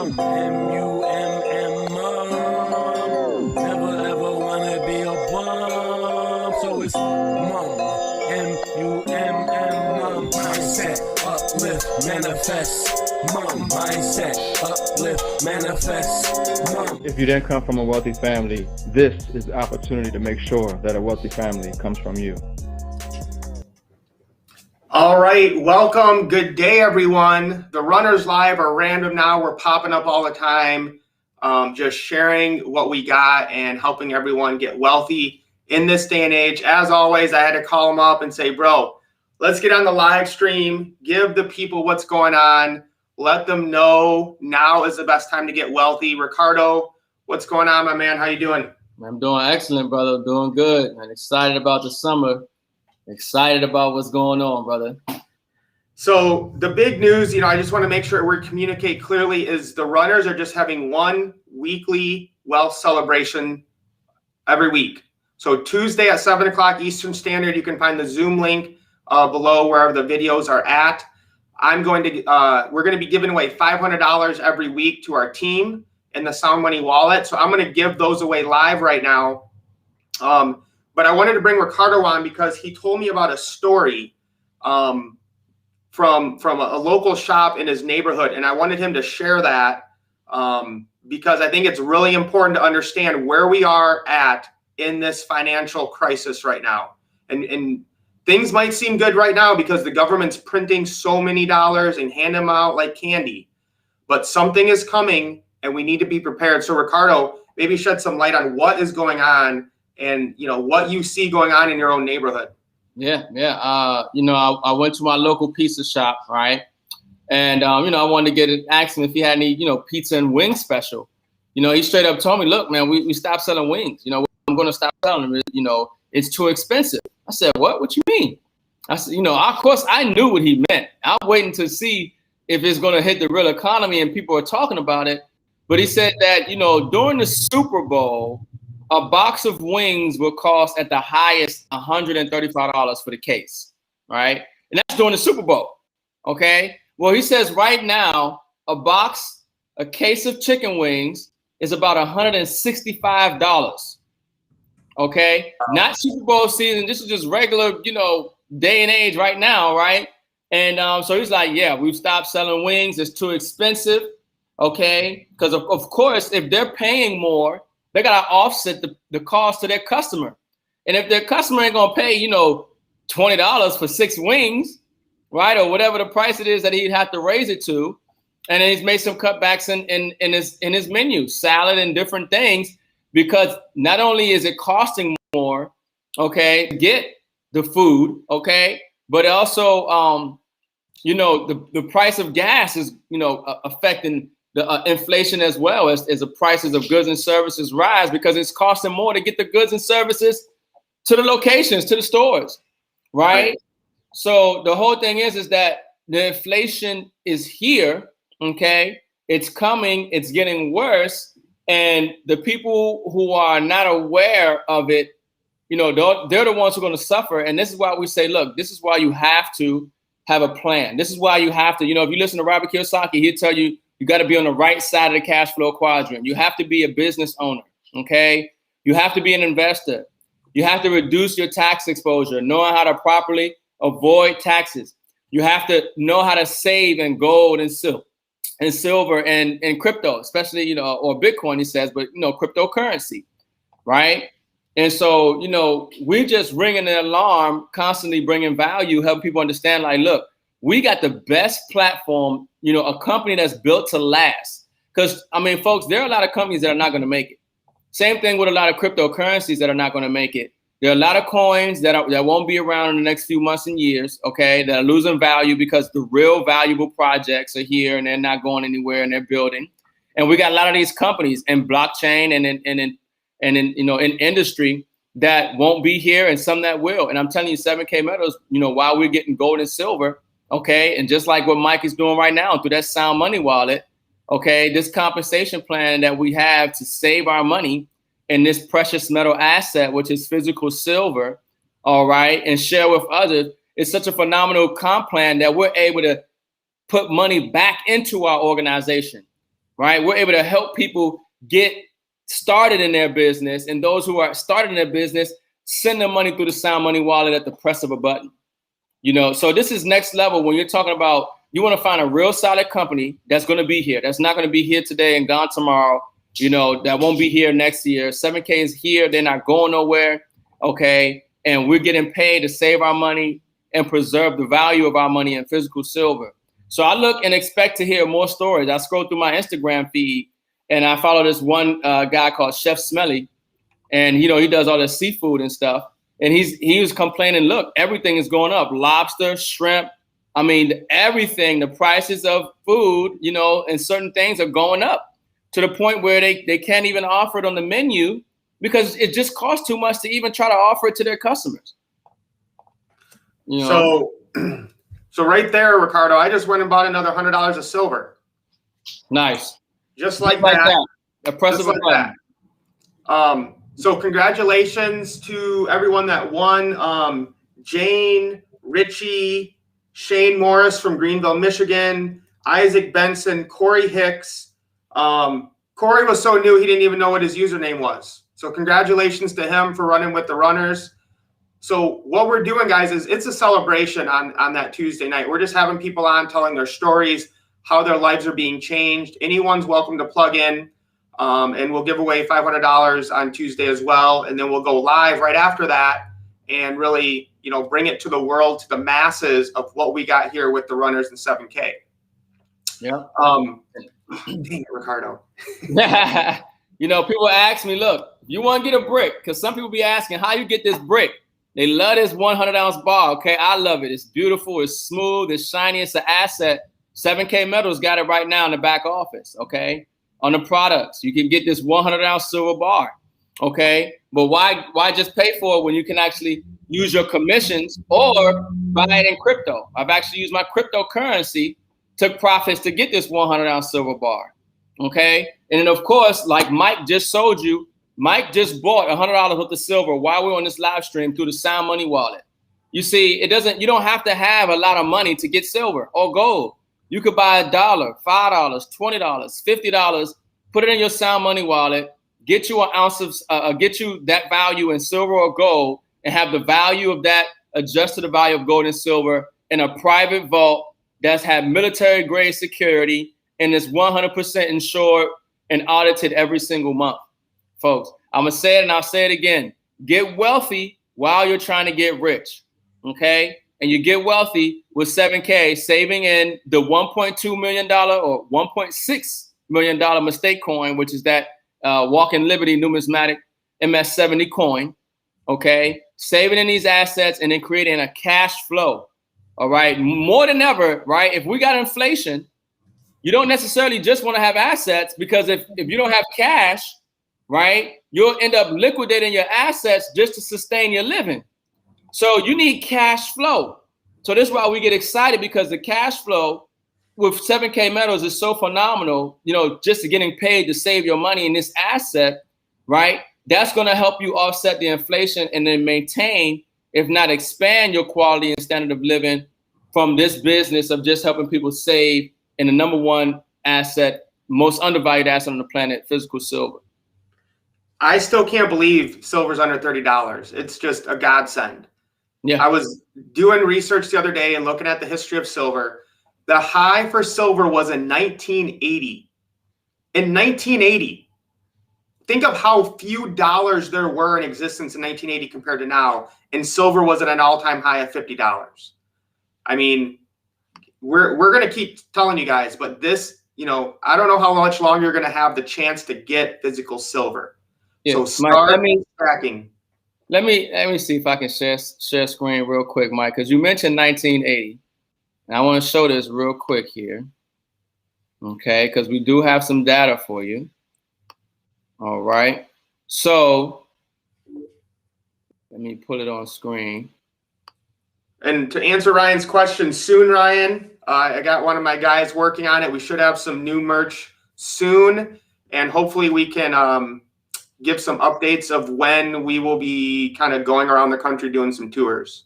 Mum. Never ever wanna be a bum. So it's mum. Mum. Mindset, uplift, manifest. Mum. Mindset, uplift, manifest. Mum. If you didn't come from a wealthy family, this is the opportunity to make sure that a wealthy family comes from you. All right, welcome. Good day, everyone. The Runners Live are random now. We're popping up all the time, just sharing what we got and helping everyone get wealthy in this day and age. As always, I had to call them up and say, bro, let's get on the live stream, give the people what's going on, let them know now is the best time to get wealthy. Ricardo, what's going on, my man? How you doing? I'm doing excellent, brother. I'm doing good. I'm excited about the summer. Excited about what's going on, brother. So the big news, I just want to make sure we communicate clearly is the runners are just having one weekly wealth celebration every week. So Tuesday at 7 o'clock Eastern Standard, you can find the Zoom link below wherever the videos are at. We're going to be giving away $500 every week to our team in the Sound Money wallet. So I'm going to give those away live right now. But I wanted to bring Ricardo on because he told me about a story from a local shop in his neighborhood, and I wanted him to share that because I think it's really important to understand where we are at in this financial crisis right now. And things might seem good right now because the government's printing so many dollars and hand them out like candy, but something is coming and we need to be prepared. So Ricardo, maybe shed some light on what is going on and what you see going on in your own neighborhood. Yeah. I went to my local pizza shop, right? And I wanted to ask him if he had any, pizza and wing special. He straight up told me, look, man, we stopped selling wings. I'm going to stop selling them. It's too expensive. I said, what you mean? I said, of course I knew what he meant. I'm waiting to see if it's going to hit the real economy and people are talking about it. But he said that, during the Super Bowl, a box of wings will cost at the highest $135 for the case, right? And that's during the Super Bowl, okay? Well, he says right now, a case of chicken wings is about $165, okay? Not Super Bowl season. This is just regular, day and age right now, right? And so he's like, yeah, we've stopped selling wings. It's too expensive, okay? Because, of course, if they're paying more, they got to offset the cost to their customer. And if their customer ain't going to pay, $20 for 6 wings, right, or whatever the price it is that he'd have to raise it to, and then he's made some cutbacks in his menu, salad and different things, because not only is it costing more, okay, to get the food, okay, but also, the price of gas is, affecting the inflation as well as the prices of goods and services rise because it's costing more to get the goods and services to the locations, to the stores, right? So the whole thing is that the inflation is here, okay? It's coming, it's getting worse, and the people who are not aware of it, they're the ones who are going to suffer. And this is why we say, look, this is why you have to have a plan. This is why you have to, if you listen to Robert Kiyosaki, he'll tell you, you got to be on the right side of the cash flow quadrant. You have to be a business owner, okay? You have to be an investor. You have to reduce your tax exposure, knowing how to properly avoid taxes. You have to know how to save in gold and silver and crypto, especially, or Bitcoin, he says, but, cryptocurrency, right? And so, we just ringing an alarm, constantly bringing value, helping people understand, like, look, we got the best platform, a company that's built to last. Because, folks, there are a lot of companies that are not going to make it. Same thing with a lot of cryptocurrencies that are not going to make it. There are a lot of coins that won't be around in the next few months and years, okay, that are losing value because the real valuable projects are here and they're not going anywhere and they're building. And we got a lot of these companies in blockchain and in industry that won't be here and some that will. And I'm telling you, 7K Metals, while we're getting gold and silver, okay, and just like what Mike is doing right now through that Sound Money wallet, okay, this compensation plan that we have to save our money in this precious metal asset, which is physical silver, all right, and share with others, it's such a phenomenal comp plan that we're able to put money back into our organization. right? We're able to help people get started in their business, and those who are starting their business send their money through the Sound Money wallet at the press of a button. You know, so this is next level when you're talking about you want to find a real solid company that's going to be here. That's not going to be here today and gone tomorrow. You know, that won't be here next year. 7K is here. They're not going nowhere. Okay. And we're getting paid to save our money and preserve the value of our money in physical silver. So I look and expect to hear more stories. I scroll through my Instagram feed and I follow this one guy called Chef Smelly. And, you know, he does all the seafood and stuff. And he was complaining, look, everything is going up. Lobster, shrimp. I mean, everything, the prices of food, you know, and certain things are going up to the point where they can't even offer it on the menu because it just costs too much to even try to offer it to their customers. You know? So right there, Ricardo, I just went and bought another $100 of silver. Nice. Just like that. Impressive. Just like that. So congratulations to everyone that won. Jane, Richie, Shane Morris from Greenville, Michigan, Isaac Benson, Corey Hicks. Corey was so new, he didn't even know what his username was. So congratulations to him for running with the runners. So what we're doing, guys, is it's a celebration on that Tuesday night. We're just having people on telling their stories, how their lives are being changed. Anyone's welcome to plug in. And we'll give away $500 on Tuesday as well. And then we'll go live right after that and really, you know, bring it to the world, to the masses of what we got here with the runners and 7K. Yeah. Dang it, Ricardo. You know, people ask me, look, you want to get a brick? Because some people be asking, how you get this brick? They love this 100-ounce bar. Okay, I love it. It's beautiful. It's smooth. It's shiny. It's an asset. 7K Metals got it right now in the back office. Okay. On the products, you can get this 100-ounce silver bar, okay? But why just pay for it when you can actually use your commissions or buy it in crypto? I've actually used my cryptocurrency, took profits to get this 100-ounce silver bar, okay? And then, of course, like Mike just sold you, Mike just bought $100 worth of silver while we're on this live stream through the Sound Money wallet. You see, you don't have to have a lot of money to get silver or gold. You could buy $1, $5, $20, $50, put it in your Sound Money wallet, get you an ounce of, get you that value in silver or gold, and have the value of that adjust to the value of gold and silver in a private vault that's had military grade security and is 100% insured and audited every single month. Folks, I'm gonna say it and I'll say it again. Get wealthy while you're trying to get rich, okay? And you get wealthy with 7K, saving in the $1.2 million or $1.6 million mistake coin, which is that Walking Liberty numismatic MS70 coin, okay? Saving in these assets and then creating a cash flow, all right? More than ever, right? If we got inflation, you don't necessarily just want to have assets because if you don't have cash, right, you'll end up liquidating your assets just to sustain your living. So you need cash flow. So this is why we get excited because the cash flow with 7K Metals is so phenomenal, you know, just getting paid to save your money in this asset, right? That's going to help you offset the inflation and then maintain, if not expand your quality and standard of living from this business of just helping people save in the number one asset, most undervalued asset on the planet, physical silver. I still can't believe silver's under $30. It's just a godsend. Yeah. I was doing research the other day and looking at the history of silver. The high for silver was in 1980. In 1980, think of how few dollars there were in existence in 1980 compared to now, and silver was at an all-time high of $50. I mean, we're going to keep telling you guys, but this, you know, I don't know how much longer you're going to have the chance to get physical silver. Yeah. So start tracking. Let me see if I can share screen real quick, Mike, because you mentioned 1980. And I want to show this real quick here. Okay, because we do have some data for you. All right. So let me put it on screen. And to answer Ryan's question soon, Ryan, I got one of my guys working on it. We should have some new merch soon. And hopefully we can give some updates of when we will be kind of going around the country doing some tours.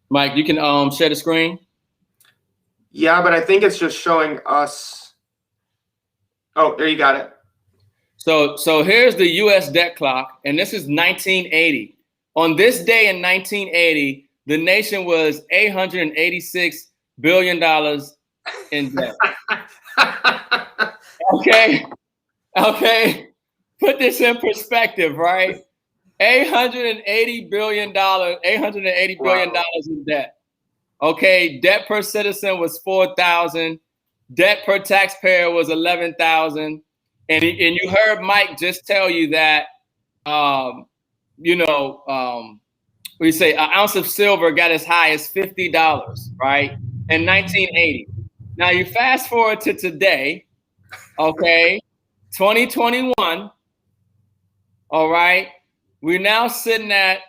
Mike, you can share the screen? Yeah, but I think it's just showing us. Oh, there you got it. So here's the U.S. debt clock, and this is 1980. On this day in 1980, the nation was $886 billion in debt. Okay. Put this in perspective, right? $880 billion in debt. Okay, debt per citizen was 4,000. Debt per taxpayer was 11,000. And you heard Mike just tell you that, we say an ounce of silver got as high as $50, right? In 1980. Now you fast forward to today, okay, 2021. All right, we're now sitting at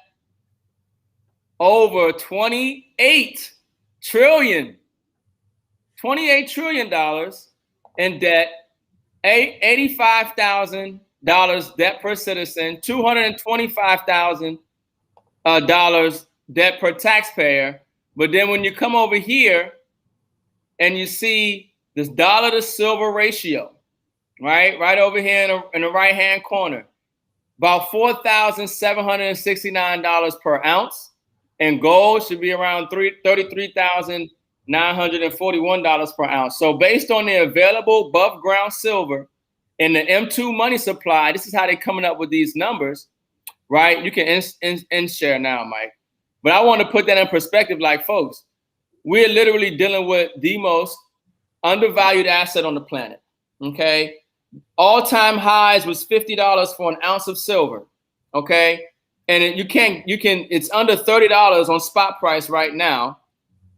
over $28 trillion in debt, $85,000 debt per citizen, $225,000 debt per taxpayer. But then when you come over here and you see this dollar to silver ratio, right over here in the right hand corner, about $4,769 per ounce, and gold should be around $33,941 per ounce. So based on the available above ground silver and the M2 money supply, this is how they're coming up with these numbers, right? You can end share now, Mike. But I want to put that in perspective, like, folks, we're literally dealing with the most undervalued asset on the planet, okay? All-time highs was $50 for an ounce of silver, okay? And it's under $30 on spot price right now,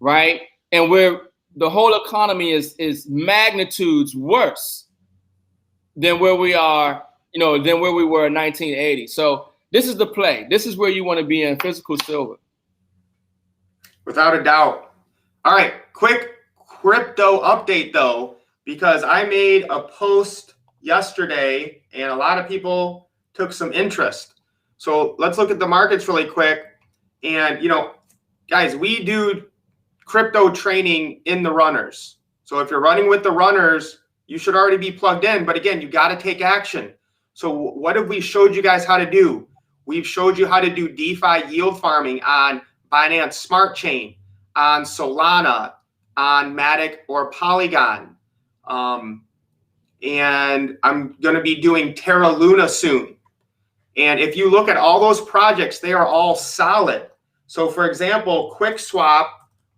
right? And the whole economy is magnitudes worse than where we are, than where we were in 1980. So this is the play. This is where you want to be in physical silver. Without a doubt. All right, quick crypto update though, because I made a post yesterday and a lot of people took some interest. So let's look at the markets really quick. And, guys, we do crypto training in the runners. So if you're running with the runners, you should already be plugged in. But again, you got to take action. So what have we showed you guys how to do? We've showed you how to do DeFi yield farming on Binance Smart Chain, on Solana, on Matic or Polygon. And I'm going to be doing Terra Luna soon. And if you look at all those projects, they are all solid. So for example, QuickSwap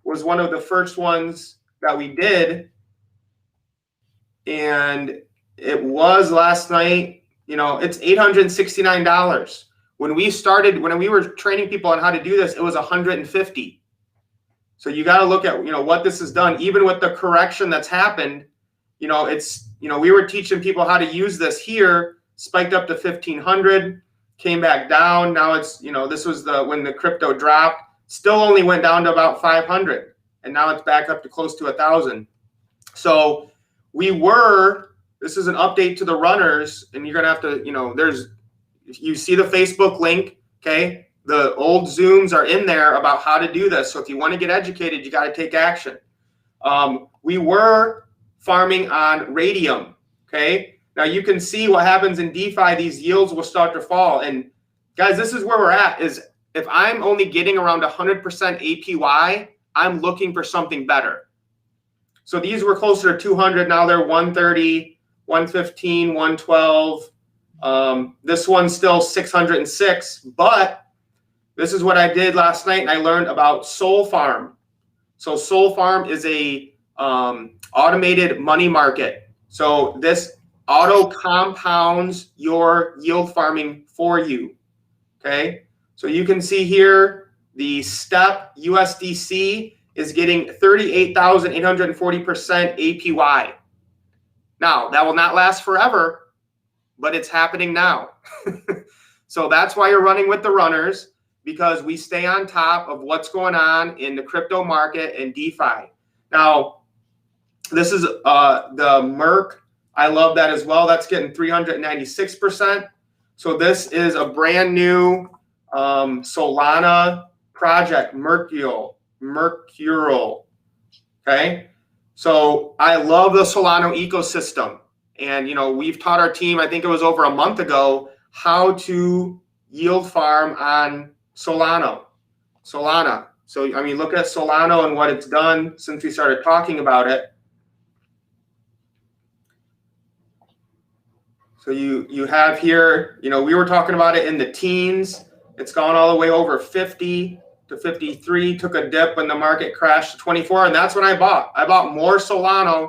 was one of the first ones that we did. And it was last night, it's $869. When we were training people on how to do this, it was $150. So you got to look at, what this has done, even with the correction that's happened. We were teaching people how to use this here, spiked up to 1,500, came back down. Now it's, this was when the crypto dropped, still only went down to about 500. And now it's back up to close to 1,000. So this is an update to the runners, and you're going to have to, you see the Facebook link, okay? The old Zooms are in there about how to do this. So if you want to get educated, you got to take action. We were farming on Radium, okay? Now you can see what happens in DeFi. These yields will start to fall. And guys, this is where we're at, is if I'm only getting around 100% APY, I'm looking for something better. So these were closer to 200. Now they're 130, 115, 112. This one's still 606, but this is what I did last night, and I learned about Soul Farm. So Soul Farm is a automated money market. So this auto compounds your yield farming for you. Okay, so you can see here the STEP USDC is getting 38,840% APY. Now that will not last forever, but it's happening now. So that's why you're running with the runners, because we stay on top of what's going on in the crypto market and DeFi. Now, this is the Merc. I love that as well. That's getting 396%. So this is a brand new Solana project, Mercurial. Okay. So I love the Solana ecosystem. And, you know, we've taught our team, I think it was over a month ago, how to yield farm on Solana. So, I mean, look at Solana and what it's done since we started talking about it. So you have here, you know, we were talking about it in the teens. It's gone all the way over 50 to 53, took a dip when the market crashed to 24, and that's when I bought. I bought more Solana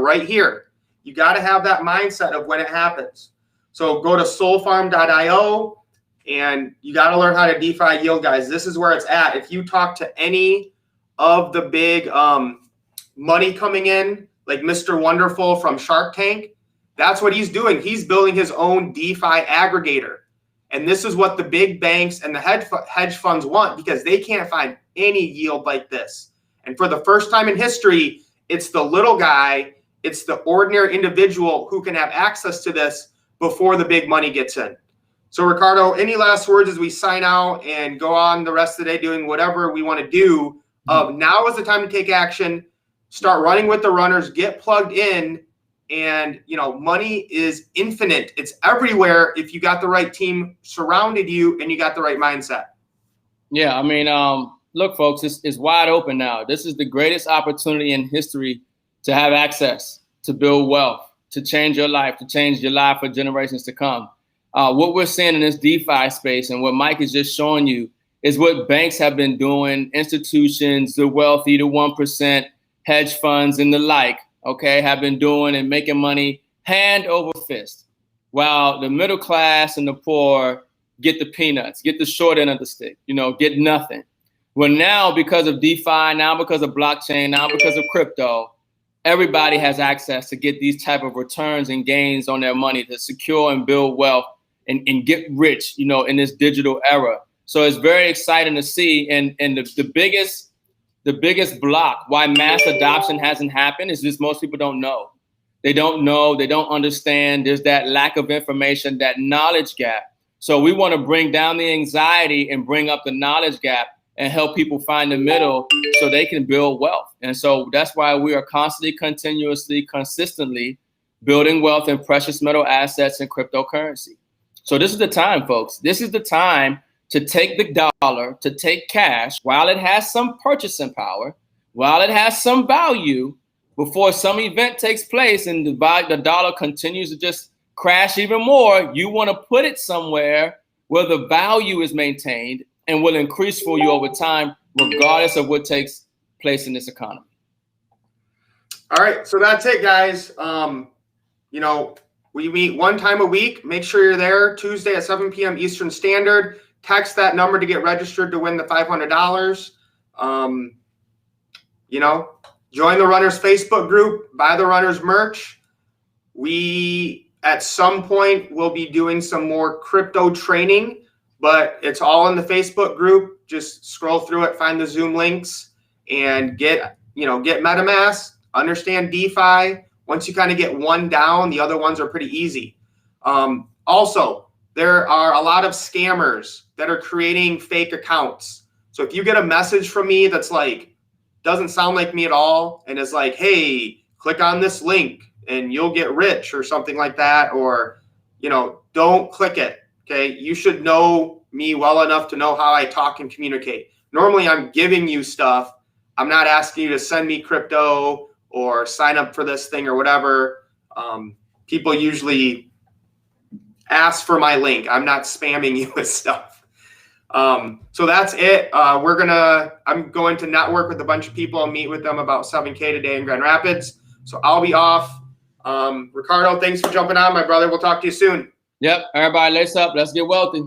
right here. You got to have that mindset of when it happens. So go to soulfarm.io, and you got to learn how to DeFi yield, guys. This is where it's at. If you talk to any of the big money coming in, like Mr. Wonderful from Shark Tank, that's what he's doing. He's building his own DeFi aggregator. And this is what the big banks and the hedge funds want, because they can't find any yield like this. And for the first time in history, it's the little guy, it's the ordinary individual who can have access to this before the big money gets in. So Ricardo, any last words as we sign out and go on the rest of the day doing whatever we want to do? Now is the time to take action, start running with the runners, get plugged in. And, you know, money is infinite. It's everywhere if you got the right team surrounded you and you got the right mindset. Yeah, I mean, look, folks, it's wide open now. This is the greatest opportunity in history to have access, to build wealth, to change your life, to change your life for generations to come. What we're seeing in this DeFi space and what Mike is just showing you is what banks have been doing, institutions, the wealthy, the 1%, hedge funds and the like, okay, have been doing and making money hand over fist, while the middle class and the poor get the peanuts, get the short end of the stick, you know, get nothing. Well, now because of DeFi, now because of blockchain, now because of crypto, everybody has access to get these type of returns and gains on their money to secure and build wealth and get rich, you know, in this digital era. So it's very exciting to see. And the biggest block why mass adoption hasn't happened is just most people don't know. They don't know, they don't understand. There's that lack of information, that knowledge gap. So we want to bring down the anxiety and bring up the knowledge gap and help people find the middle so they can build wealth. And so that's why we are constantly, continuously, consistently building wealth in precious metal assets and cryptocurrency. So this is the time, folks. This is the time to take the dollar, to take cash, while it has some purchasing power, while it has some value, before some event takes place and the dollar continues to just crash even more. You want to put it somewhere where the value is maintained and will increase for you over time, regardless of what takes place in this economy. All right, so that's it, guys. You know, we meet one time a week. Make sure you're there Tuesday at 7 p.m. Eastern Standard. Text that number to get registered to win the $500. You know, join the Runners Facebook group, buy the Runners merch. We, at some point, will be doing some more crypto training, but it's all in the Facebook group. Just scroll through it, find the Zoom links, and get MetaMask, understand DeFi. Once you kind of get one down, the other ones are pretty easy. Also, there are a lot of scammers that are creating fake accounts. So if you get a message from me that's like, doesn't sound like me at all, and is like, hey, click on this link and you'll get rich or something like that, or, you know, don't click it, okay? You should know me well enough to know how I talk and communicate. Normally I'm giving you stuff. I'm not asking you to send me crypto or sign up for this thing or whatever. People usually ask for my link. I'm not spamming you with stuff. So that's it. I'm going to network with a bunch of people and meet with them about 7K today in Grand Rapids. So I'll be off. Ricardo, thanks for jumping on, my brother. We'll talk to you soon. Yep. Everybody lace up. Let's get wealthy.